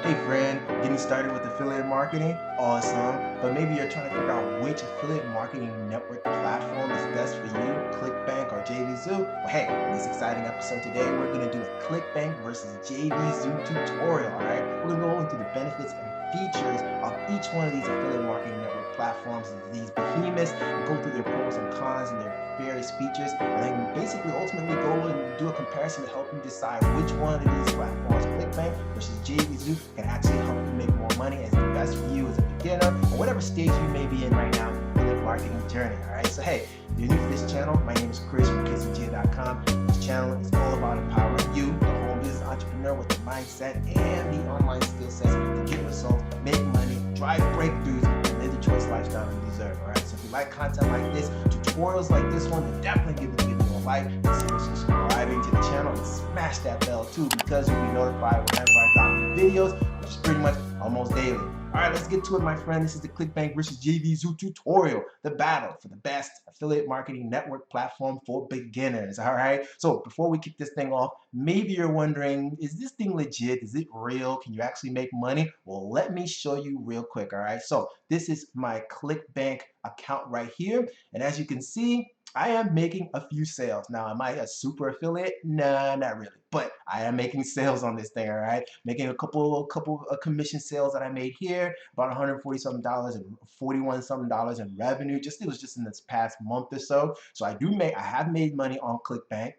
Hey friend, getting started with affiliate marketing? Awesome. But maybe you're trying to figure out which affiliate marketing network platform is best for you, ClickBank or JVZoo? Well, hey, in this exciting episode today, we're going to do a ClickBank versus JVZoo tutorial, all right? We're going to go into the benefits and features of each one of these affiliate marketing network platforms, these behemoths, and go through their pros and cons and their various features, and then basically ultimately go and do a comparison to help you decide which one of these platforms, ClickBank versus JVZoo, can actually help you make more money as the best for you as a beginner or whatever stage you may be in right now in the affiliate marketing journey. All right, so hey, if you're new to this channel, my name is Chris from Njigha.com. This channel is all about empowering you, the home business entrepreneur, with the mindset and the online skill sets to get results, make money, drive breakthroughs, and live the choice lifestyle you deserve. All right, so if you like content like this, tutorials like this one, then definitely give the video a like, consider subscribing to the channel, and smash that bell too, because you'll be notified whenever I drop new videos, which is pretty much almost daily. All right, let's get to it, my friend. This is the ClickBank versus JVZoo tutorial, the battle for the best affiliate marketing network platform for beginners. All right, so before we kick this thing off, maybe you're wondering, is this thing legit? Is it real? Can you actually make money? Well, let me show you real quick. All right, so this is my ClickBank account right here, and as you can see, I am making a few sales. Now, am I a super affiliate? Nah, not really. But I am making sales on this thing, all right? Making a couple of commission sales that I made here, about $140 something and $41 something in revenue. It was just in this past month or so. So I have made money on ClickBank.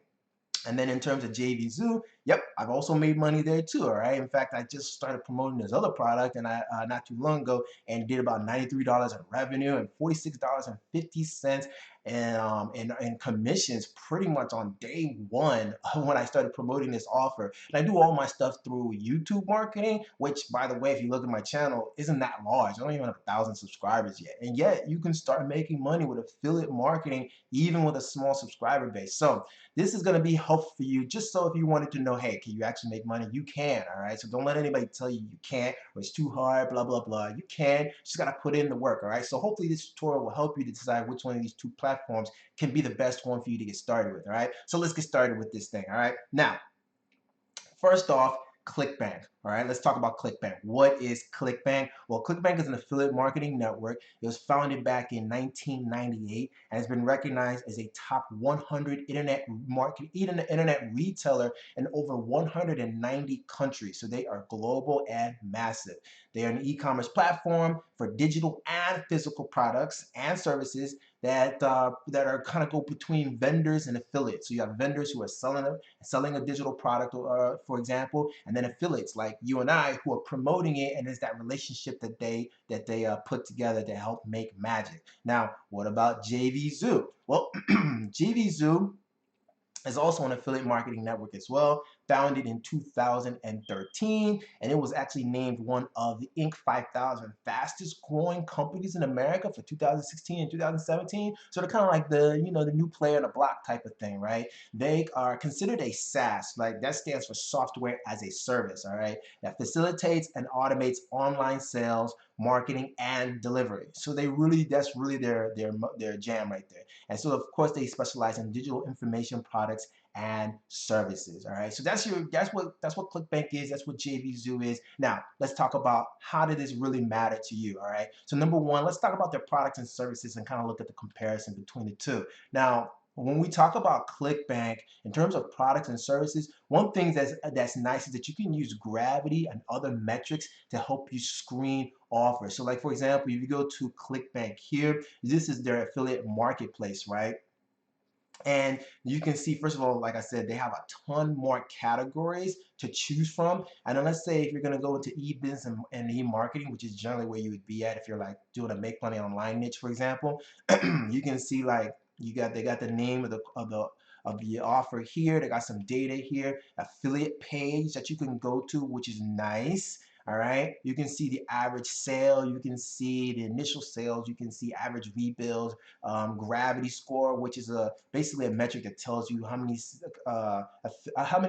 And then in terms of JVZoo, yep, I've also made money there too, all right? In fact, I just started promoting this other product and I not too long ago and did about $93 in revenue and $46.50 in commissions pretty much on day one when I started promoting this offer. And I do all my stuff through YouTube marketing, which, by the way, if you look at my channel, isn't that large. I don't even have 1,000 subscribers yet. And yet you can start making money with affiliate marketing even with a small subscriber base. So this is going to be helpful for you, just so if you wanted to know, hey, can you actually make money? You can, all right? So don't let anybody tell you you can't or it's too hard, blah, blah, blah. You can, you just got to put in the work, all right? So hopefully this tutorial will help you to decide which one of these two platforms can be the best one for you to get started with, all right? So let's get started with this thing, all right? Now, first off, ClickBank. All right, let's talk about ClickBank. What is ClickBank? Well, ClickBank is an affiliate marketing network. It was founded back in 1998 and has been recognized as a top 100 internet retailer in over 190 countries. So they are global and massive. They are an e-commerce platform for digital and physical products and services that are kind of go between vendors and affiliates. So you have vendors who are selling a digital product, for example, and then affiliates like you and I who are promoting it, and it's that relationship that they put together to help make magic. Now, what about JVZoo? Well, JVZoo is also an affiliate marketing network as well, founded in 2013, and it was actually named one of the Inc. 5000 fastest growing companies in America for 2016 and 2017. So they're kind of like the new player on the block type of thing, right? They are considered a SaaS, like that stands for software as a service, all right, that facilitates and automates online sales, marketing, and delivery. So that's really their jam right there. And so of course they specialize in digital information products and services. All right, so that's what ClickBank is. That's what JVZoo is. Now let's talk about how did this really matter to you. All right, so number one, let's talk about their products and services and kind of look at the comparison between the two. Now, when we talk about ClickBank in terms of products and services, one thing that's nice is that you can use Gravity and other metrics to help you screen offers. So like, for example, if you go to ClickBank here, this is their affiliate marketplace, right? And you can see, first of all, like I said, they have a ton more categories to choose from. And then let's say if you're going to go into e-business and e-marketing, which is generally where you would be at if you're like doing a make money online niche, for example, you can see like they got the name of the offer here. They got some data here, affiliate page that you can go to, which is nice. All right, you can see the average sale, you can see the initial sales, you can see average rebuilds, gravity score, which is basically a metric that tells you how many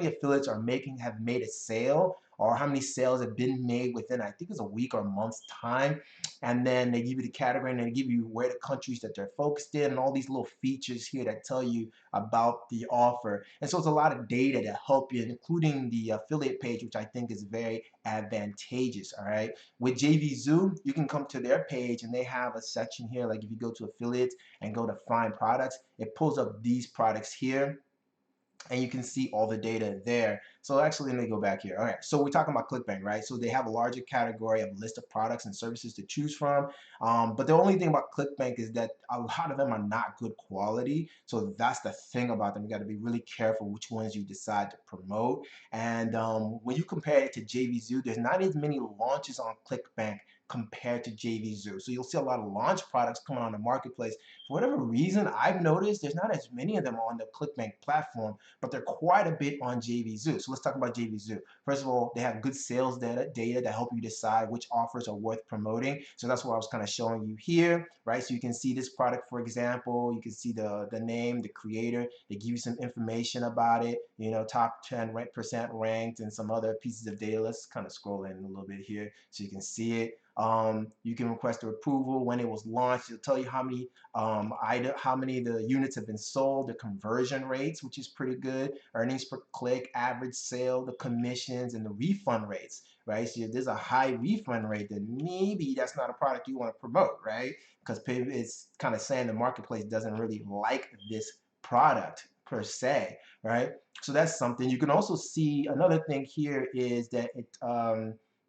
affiliates have made a sale or how many sales have been made within, I think it's a week or a month's time. And then they give you the category and they give you where the countries that they're focused in and all these little features here that tell you about the offer. And so it's a lot of data to help you, including the affiliate page, which I think is very advantageous. All right. With JVZoo, you can come to their page and they have a section here. Like if you go to affiliates and go to find products, it pulls up these products here, and you can see all the data there. So actually, let me go back here. All right, so we're talking about ClickBank, right? So they have a larger category of list of products and services to choose from. But the only thing about ClickBank is that a lot of them are not good quality. So that's the thing about them. You got to be really careful which ones you decide to promote. And when you compare it to JVZoo, there's not as many launches on ClickBank compared to JVZoo. So you'll see a lot of launch products coming on the marketplace. For whatever reason, I've noticed there's not as many of them on the ClickBank platform, but they're quite a bit on JVZoo. So let's talk about JVZoo. First of all, they have good sales data to help you decide which offers are worth promoting. So that's what I was kind of showing you here, right? So you can see this product, for example, you can see the name, the creator, they give you some information about it, you know, top 10% ranked and some other pieces of data. Let's kind of scroll in a little bit here so you can see it. You can request the approval when it was launched. It'll tell you how many how many of the units have been sold, the conversion rates, which is pretty good, earnings per click, average sale, the commissions, and the refund rates, right? So if there's a high refund rate, then maybe that's not a product you want to promote, right? Because it's kind of saying the marketplace doesn't really like this product per se, right? So that's something. You can also see another thing here is that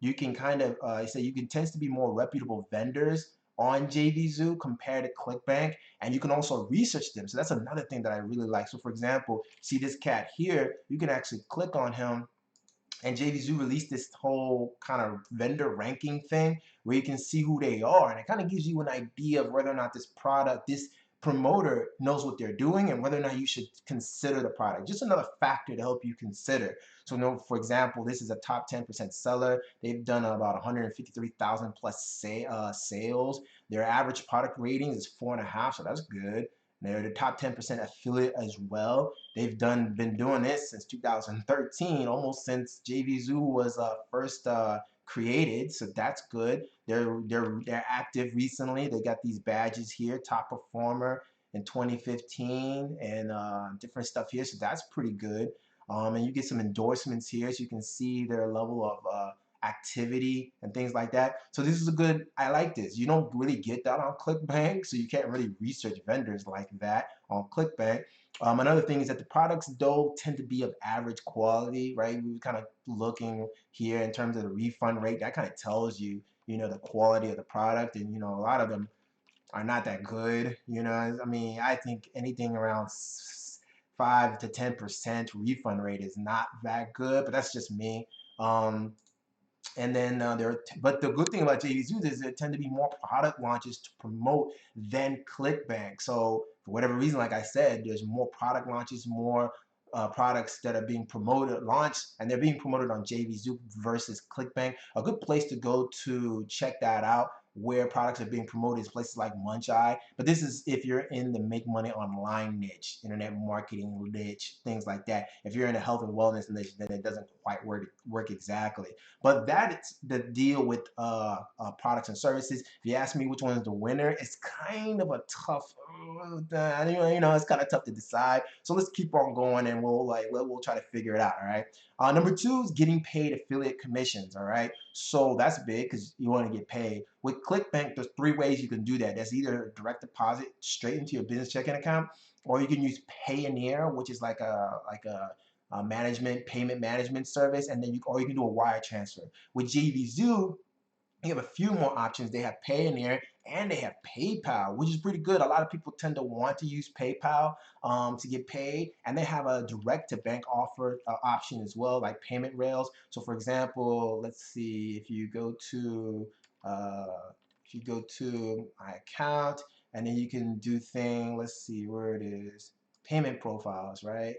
you can kind of say you can tends to be more reputable vendors on JVZoo compared to ClickBank, and you can also research them. So that's another thing that I really like. So for example, see this cat here, you can actually click on him, and JVZoo released this whole kind of vendor ranking thing where you can see who they are, and it kind of gives you an idea of whether or not this product, this promoter knows what they're doing and whether or not you should consider the product. Just another factor to help you consider. So, for example, this is a top 10% seller. They've done about 153,000 plus sales. Their average product rating is 4.5, so that's good. They're the top 10% affiliate as well. They've been doing this since 2013, almost since JVZoo was first created, so that's good. They're active recently. They got these badges here, top performer in 2015, and different stuff here, so that's pretty good. And you get some endorsements here, so you can see their level of activity and things like that. So this is a good, I like this. You don't really get that on ClickBank, so you can't really research vendors like that on ClickBank. Another thing is that the products though tend to be of average quality, right? We were kind of looking here in terms of the refund rate. That kind of tells you, you know, the quality of the product, and you know, a lot of them are not that good. You know, I mean, I think anything around 5 to 10% refund rate is not that good, but that's just me. And then but the good thing about JVZoo is there tend to be more product launches to promote than ClickBank. So for whatever reason, like I said, there's more product launches, more products that are being promoted, launched, and they're being promoted on JVZoo versus ClickBank. A good place to go to check that out, where products are being promoted, is places like Muncheye. But this is if you're in the make money online niche, internet marketing niche, things like that. If you're in a health and wellness niche, then it doesn't quite work exactly. But that's the deal with products and services. If you ask me which one is the winner, it's kind of a tough, it's kind of tough to decide. So let's keep on going, and we'll try to figure it out. All right. Number two is getting paid affiliate commissions. All right. So that's big because you want to get paid. With ClickBank, there's 3 ways you can do that. That's either direct deposit straight into your business checking account, or you can use Payoneer, which is like a payment management service, and then you can do a wire transfer. With JVZoo, you have a few more options. They have Payoneer and they have PayPal, which is pretty good. A lot of people tend to want to use PayPal to get paid, and they have a direct to bank offer option as well, like payment rails. So, for example, let's see if you go to my account, and then you can do thing. Let's see where it is. Payment profiles, right?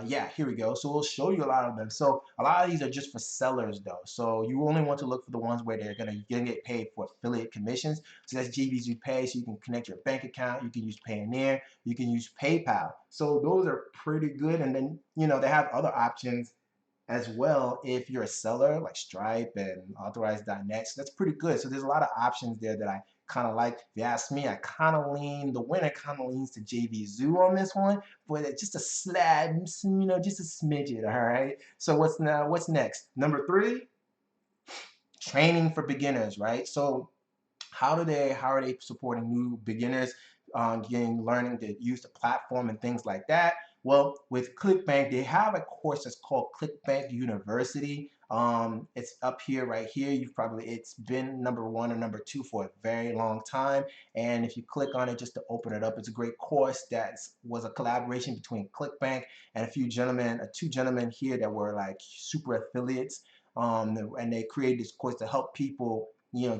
Yeah, here we go. So we'll show you a lot of them. So a lot of these are just for sellers though. So you only want to look for the ones where you're gonna get paid for affiliate commissions. So that's JVZoo Pay. So you can connect your bank account. You can use Payoneer. You can use PayPal. So those are pretty good. And then they have other options as well if you're a seller like Stripe and Authorize.net. So that's pretty good. So there's a lot of options there that I kind of like. If you ask me, I kind of lean, the winner kind of leans to JVZoo on this one, but just a slab, just a smidget, all right? So what's next? Number three, training for beginners, right? So how are they supporting new beginners getting learning to use the platform and things like that? Well, with ClickBank, they have a course that's called ClickBank University. It's up here, right here. It's been number one or number two for a very long time. And if you click on it just to open it up, it's a great course that was a collaboration between ClickBank and two gentlemen here that were like super affiliates. And they created this course to help people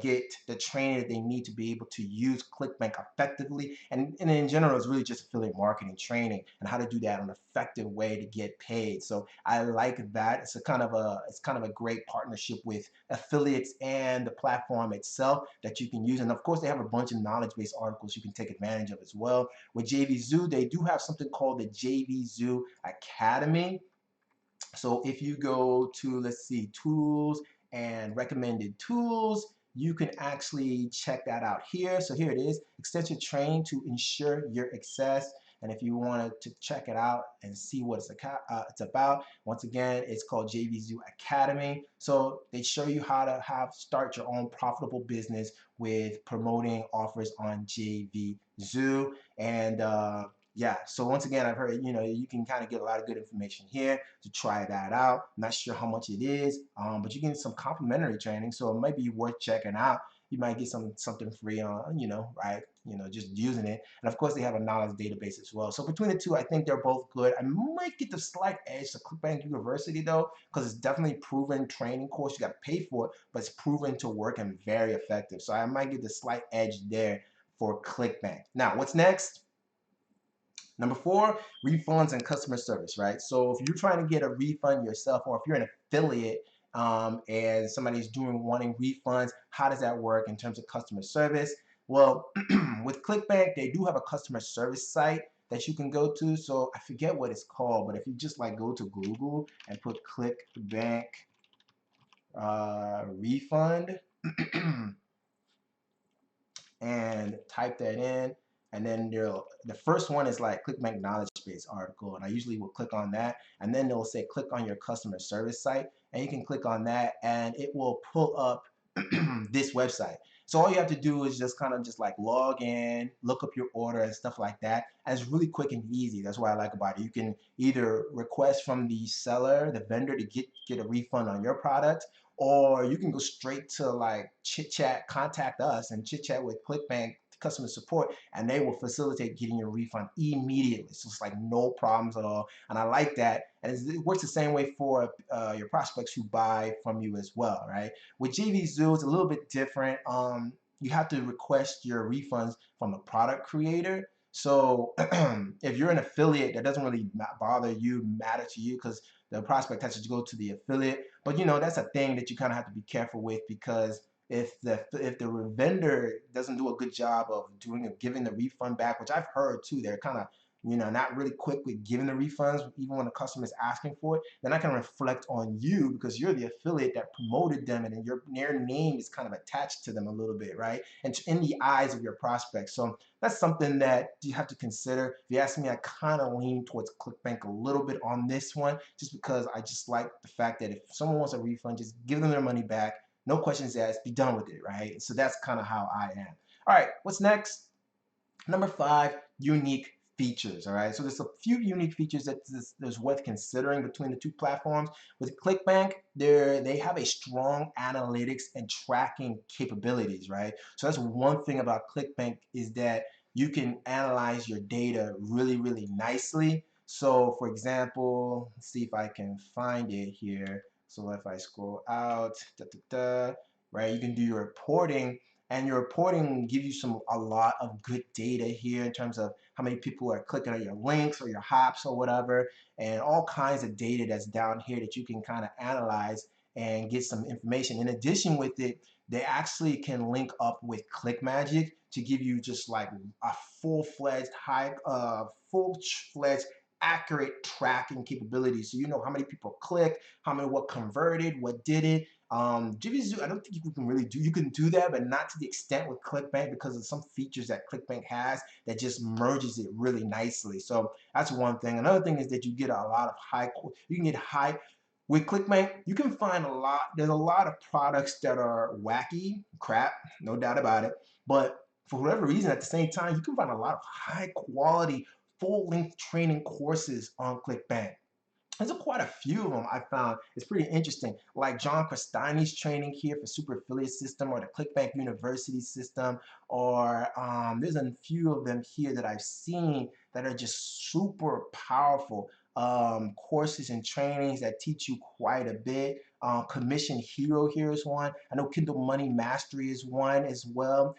get the training that they need to be able to use ClickBank effectively. And in general, it's really just affiliate marketing training and how to do that in an effective way to get paid. So I like that. It's kind of a great partnership with affiliates and the platform itself that you can use. And of course, they have a bunch of knowledge-based articles you can take advantage of as well. With JVZoo, they do have something called the JVZoo Academy. So if you go to, let's see, tools and recommended tools, you can actually check that out here. So here it is, extension training to ensure your success. And if you wanted to check it out and see what it's about, once again, it's called JVZoo Academy. So they show you how to start your own profitable business with promoting offers on JVZoo. And yeah, so once again, I've heard, you can kind of get a lot of good information here to try that out. I'm not sure how much it is, but you get some complimentary training, so it might be worth checking out. You might get something free on, right? Just using it. And of course, they have a knowledge database as well. So between the two, I think they're both good. I might get the slight edge to ClickBank University though, because it's definitely proven training course. You got to pay for it, but it's proven to work and very effective. So I might get the slight edge there for ClickBank. Now, what's next? Number four, refunds and customer service, right? So if you're trying to get a refund yourself, or if you're an affiliate and somebody's wanting refunds, how does that work in terms of customer service? Well, with ClickBank, they do have a customer service site that you can go to. So I forget what it's called, but if you just like go to Google and put ClickBank refund and type that in, and then the first one is like ClickBank knowledge base article, and I usually will click on that, and then they'll say click on your customer service site, and you can click on that and it will pull up this website. So all you have to do is just kind of just like log in, look up your order and stuff like that, and it's really quick and easy. That's what I like about it. You can either request from the seller, the vendor, to get a refund on your product, or you can go straight to like chit chat, contact us and chit chat with ClickBank customer support, and they will facilitate getting your refund immediately. So it's like no problems at all, and I like that. And it works the same way for your prospects who buy from you as well, right? With JVZoo, it's a little bit different. You have to request your refunds from the product creator. So if you're an affiliate, that doesn't really matter to you, because the prospect has to go to the affiliate. But that's a thing that you kind of have to be careful with, because if the vendor doesn't do a good job of giving the refund back, which I've heard too, they're kind of not really quick with giving the refunds, even when the customer is asking for it, then I can reflect on you, because you're the affiliate that promoted them, and their name is kind of attached to them a little bit, right? And in the eyes of your prospects. So that's something that you have to consider. If you ask me, I kind of lean towards ClickBank a little bit on this one, just because I just like the fact that if someone wants a refund, just give them their money back. No questions asked, be done with it, right? So that's kind of how I am. All right, what's next? Number five, unique features. All right, so there's a few unique features that's worth considering between the two platforms. With ClickBank, they have a strong analytics and tracking capabilities, right? So that's one thing about ClickBank, is that you can analyze your data really, really nicely. So for example, let's see if I can find it here. So if I scroll out, right, you can do your reporting, and your reporting gives you a lot of good data here in terms of how many people are clicking on your links or your hops or whatever, and all kinds of data that's down here that you can kind of analyze and get some information. In addition with it, they actually can link up with ClickMagick to give you just like a full-fledged accurate tracking capabilities. So you know how many people clicked, what converted, what did it. JVZoo, I don't think you can really do, you can do that, but not to the extent with ClickBank because of some features that ClickBank has that just merges it really nicely. So that's one thing. Another thing is that you get a lot of you can get high, with ClickBank, you can find there's a lot of products that are wacky, crap, no doubt about it. But for whatever reason, at the same time, you can find a lot of high quality, full length training courses on ClickBank. There's quite a few of them I found. It's pretty interesting. Like John Crestani's training here for Super Affiliate System or the ClickBank University system, or there's a few of them here that I've seen that are just super powerful courses and trainings that teach you quite a bit. Commission Hero here is one. I know Kindle Money Mastery is one as well.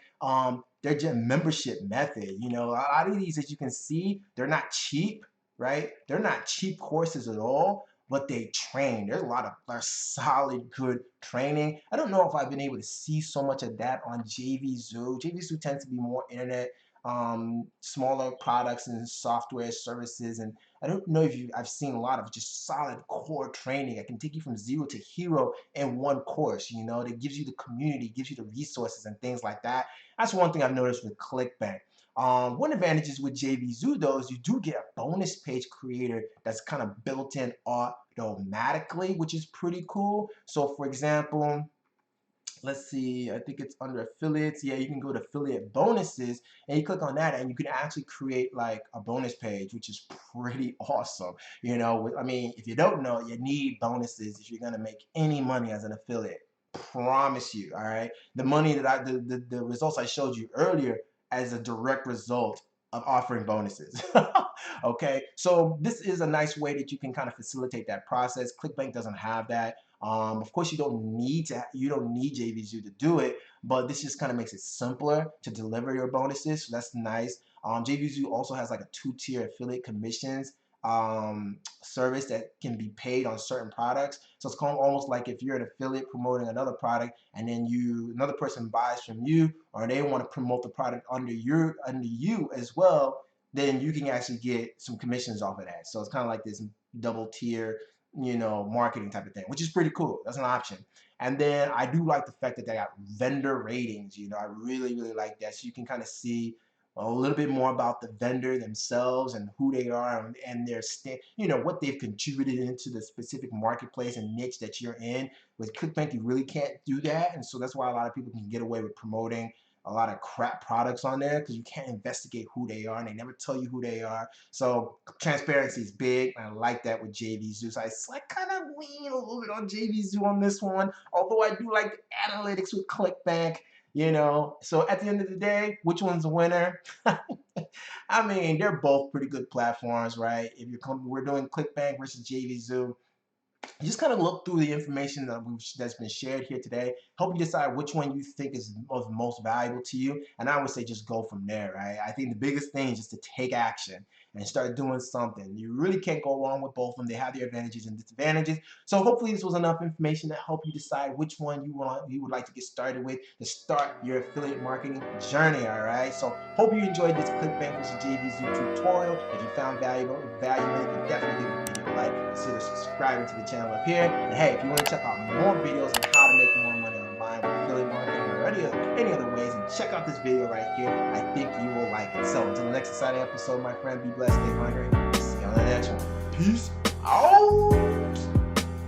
They're just membership method. You know, a lot of these, as you can see, they're not cheap, right? They're not cheap courses at all, but they train. There's a lot of solid, good training. I don't know if I've been able to see so much of that on JVZoo. JVZoo tends to be more internet, smaller products and software services. And I don't know if I've seen a lot of just solid core training. I can take you from zero to hero in one course, you know, that gives you the community, gives you the resources and things like that. That's one thing I've noticed with ClickBank. One advantage is with JVZoo though is you do get a bonus page creator that's kind of built in automatically, which is pretty cool. So for example, let's see, I think it's under affiliates. Yeah, you can go to affiliate bonuses and you click on that and you can actually create like a bonus page, which is pretty awesome. You know, I mean, if you don't know, you need bonuses if you're going to make any money as an affiliate. Promise you, all right? The money that the results I showed you earlier as a direct result of offering bonuses. Okay, so this is a nice way that you can kind of facilitate that process. ClickBank doesn't have that. Of course, you don't need JVZoo to do it, but this just kind of makes it simpler to deliver your bonuses. So that's nice. JVZoo also has like a 2-tier affiliate commissions service that can be paid on certain products. So it's almost like if you're an affiliate promoting another product and then another person buys from you, or they want to promote the product under you as well, then you can actually get some commissions off of that. So it's kind of like this double tier, you know, marketing type of thing, which is pretty cool. That's an option. And then I do like the fact that they got vendor ratings. You know, I really, really like that. So you can kind of see a little bit more about the vendor themselves and who they are and their you know, what they've contributed into the specific marketplace and niche that you're in. With ClickBank, you really can't do that, and so that's why a lot of people can get away with promoting a lot of crap products on there because you can't investigate who they are and they never tell you who they are. So transparency is big, and I like that with JVZoo. So I kind of lean a little bit on JVZoo on this one, although I do like the analytics with ClickBank. You know, so at the end of the day, which one's the winner? I mean, they're both pretty good platforms, right? If we're doing ClickBank versus JVZoo, just kind of look through the information that's been shared here today. Help you decide which one you think is most valuable to you. And I would say just go from there, right? I think the biggest thing is just to take action and start doing something. You really can't go wrong with both of them. They have their advantages and disadvantages. So hopefully this was enough information to help you decide which one you would like to get started with to start your affiliate marketing journey, all right? So hope you enjoyed this ClickBank versus JVZoo tutorial. If you found value in it, then definitely give the video a like. Consider subscribing to the channel up here. And hey, if you want to check out more videos on how to make more money online with affiliate marketing or any other ways, and check out this video right here. I think you will like it. So until the next exciting episode, my friend, be blessed, stay hungry. See you on the next one. Peace out.